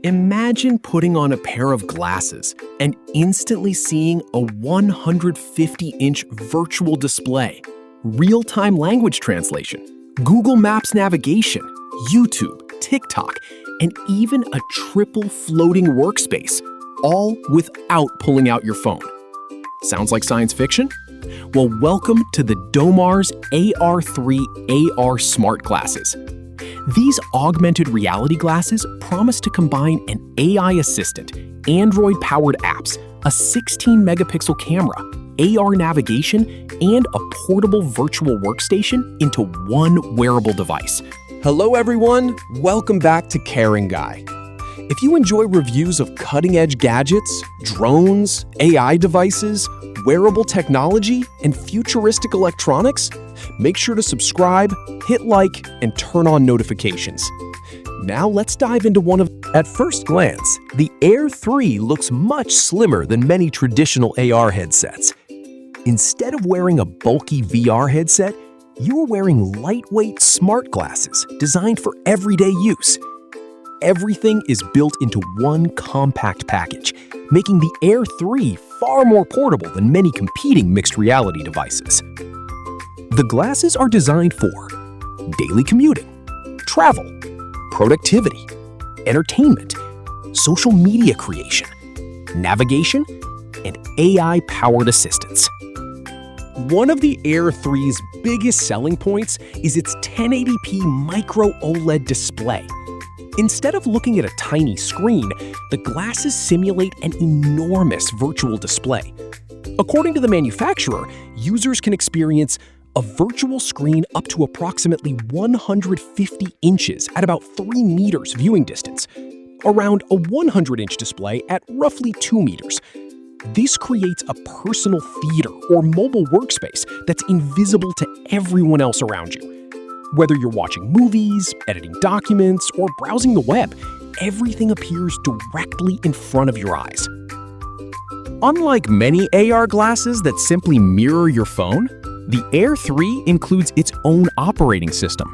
Imagine putting on a pair of glasses and instantly seeing a 150-inch virtual display, real-time language translation, Google Maps navigation, YouTube, TikTok, and even a triple floating workspace, all without pulling out your phone. Sounds like science fiction? Well, welcome to the Domars AR3 AR smart glasses. These augmented reality glasses promise to combine an AI assistant, Android-powered apps, a 16-megapixel camera, AR navigation, and a portable virtual workstation into one wearable device. Hello everyone, welcome back to Caring Guy. If you enjoy reviews of cutting-edge gadgets, drones, AI devices, wearable technology, and futuristic electronics, make sure to subscribe, hit like, and turn on notifications. Now let's dive into one of... At first glance, the AIR3 looks much slimmer than many traditional AR headsets. Instead of wearing a bulky VR headset, you're wearing lightweight smart glasses designed for everyday use. Everything is built into one compact package, making the AIR3 far more portable than many competing mixed reality devices. The glasses are designed for daily commuting, travel, productivity, entertainment, social media creation, navigation, and AI-powered assistance. One of the AIR3's biggest selling points is its 1080p Micro-OLED display. Instead of looking at a tiny screen, the glasses simulate an enormous virtual display. According to the manufacturer, users can experience a virtual screen up to approximately 150 inches at about 3 meters viewing distance, around a 100-inch display at roughly 2 meters. This creates a personal theater or mobile workspace that's invisible to everyone else around you. Whether you're watching movies, editing documents, or browsing the web, everything appears directly in front of your eyes. Unlike many AR glasses that simply mirror your phone, the AIR3 includes its own operating system.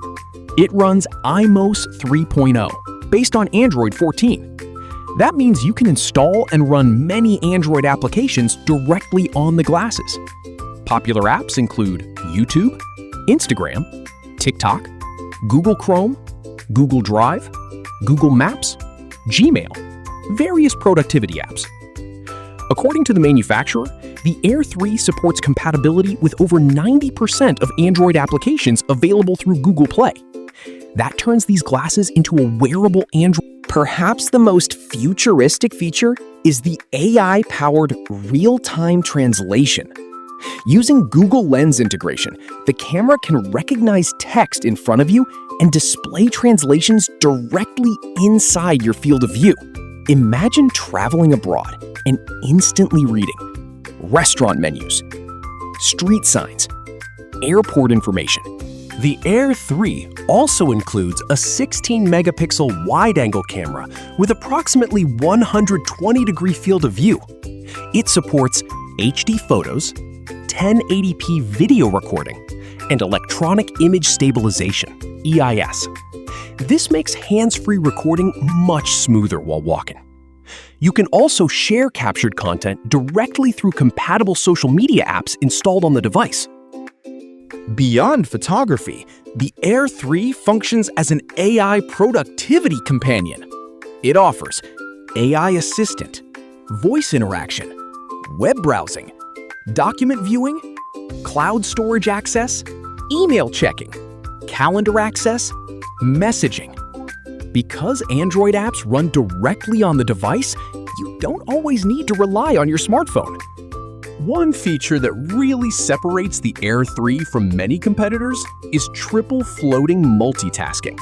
It runs IMOS 3.0, based on Android 14. That means you can install and run many Android applications directly on the glasses. Popular apps include YouTube, Instagram, TikTok, Google Chrome, Google Drive, Google Maps, Gmail, various productivity apps. According to the manufacturer, the AIR3 supports compatibility with over 90% of Android applications available through Google Play. That turns these glasses into a wearable Android. Perhaps the most futuristic feature is the AI-powered real-time translation. Using Google Lens integration, the camera can recognize text in front of you and display translations directly inside your field of view. Imagine traveling abroad and instantly reading restaurant menus, street signs, airport information. The AIR3 also includes a 16-megapixel wide-angle camera with approximately 120-degree field of view. It supports HD photos, 1080p video recording, and electronic image stabilization, EIS. This makes hands-free recording much smoother while walking. You can also share captured content directly through compatible social media apps installed on the device. Beyond photography, the AIR3 functions as an AI productivity companion. It offers AI assistant, voice interaction, web browsing, document viewing, cloud storage access, email checking, calendar access, messaging. Because Android apps run directly on the device, you don't always need to rely on your smartphone. One feature that really separates the AIR3 from many competitors is triple floating multitasking.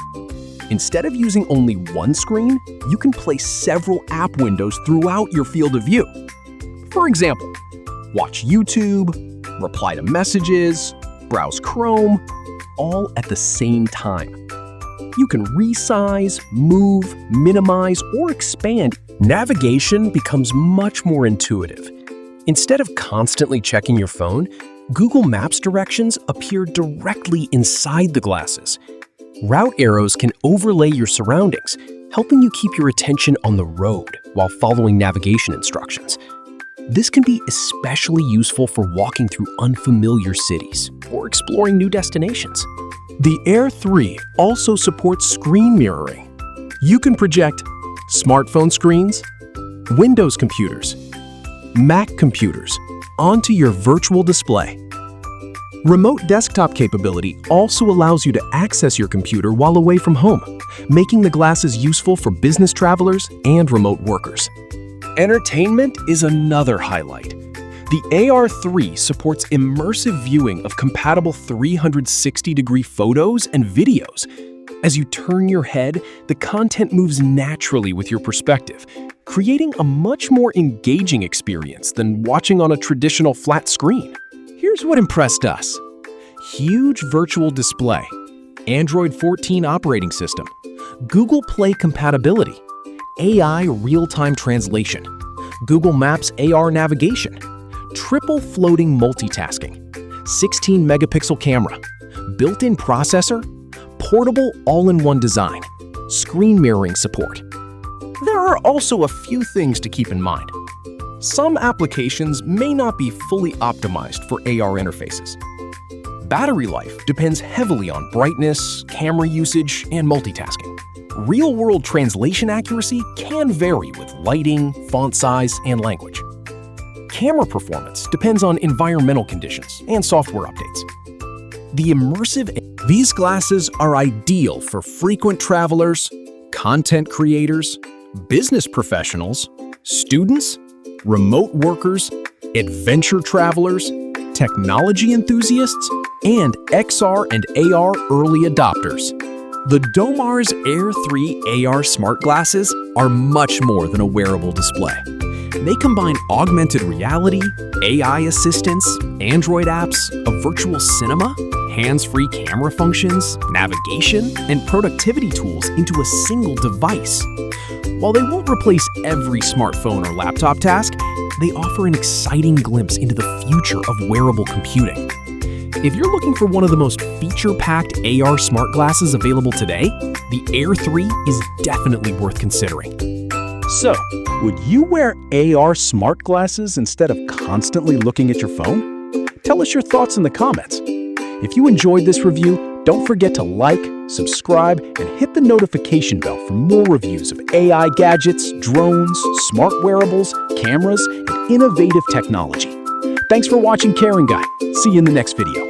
Instead of using only one screen, you can place several app windows throughout your field of view. For example, watch YouTube, reply to messages, browse Chrome, all at the same time. You can resize, move, minimize, or expand. Navigation becomes much more intuitive. Instead of constantly checking your phone, Google Maps directions appear directly inside the glasses. Route arrows can overlay your surroundings, helping you keep your attention on the road while following navigation instructions. This can be especially useful for walking through unfamiliar cities or exploring new destinations. The AIR3 also supports screen mirroring. You can project smartphone screens, Windows computers, Mac computers onto your virtual display. Remote desktop capability also allows you to access your computer while away from home, making the glasses useful for business travelers and remote workers. Entertainment is another highlight. The AIR3 supports immersive viewing of compatible 360-degree photos and videos. As you turn your head, the content moves naturally with your perspective, creating a much more engaging experience than watching on a traditional flat screen. Here's what impressed us. Huge virtual display, Android 14 operating system, Google Play compatibility, AI real-time translation, Google Maps AR navigation, triple floating multitasking, 16-megapixel camera, built-in processor, portable all-in-one design, screen mirroring support. There are also a few things to keep in mind. Some applications may not be fully optimized for AR interfaces. Battery life depends heavily on brightness, camera usage, and multitasking. Real-world translation accuracy can vary with lighting, font size, and language. Camera performance depends on environmental conditions and software updates. These glasses are ideal for frequent travelers, content creators, business professionals, students, remote workers, adventure travelers, technology enthusiasts, and XR and AR early adopters. The Domars AIR3 AR smart glasses are much more than a wearable display. They combine augmented reality, AI assistance, Android apps, a virtual cinema, hands-free camera functions, navigation, and productivity tools into a single device. While they won't replace every smartphone or laptop task, they offer an exciting glimpse into the future of wearable computing. If you're looking for one of the most feature-packed AR smart glasses available today, the AIR3 is definitely worth considering. So, would you wear AR smart glasses instead of constantly looking at your phone? Tell us your thoughts in the comments. If you enjoyed this review, don't forget to like, subscribe, and hit the notification bell for more reviews of AI gadgets, drones, smart wearables, cameras, and innovative technology. Thanks for watching Caring Guy. See you in the next video.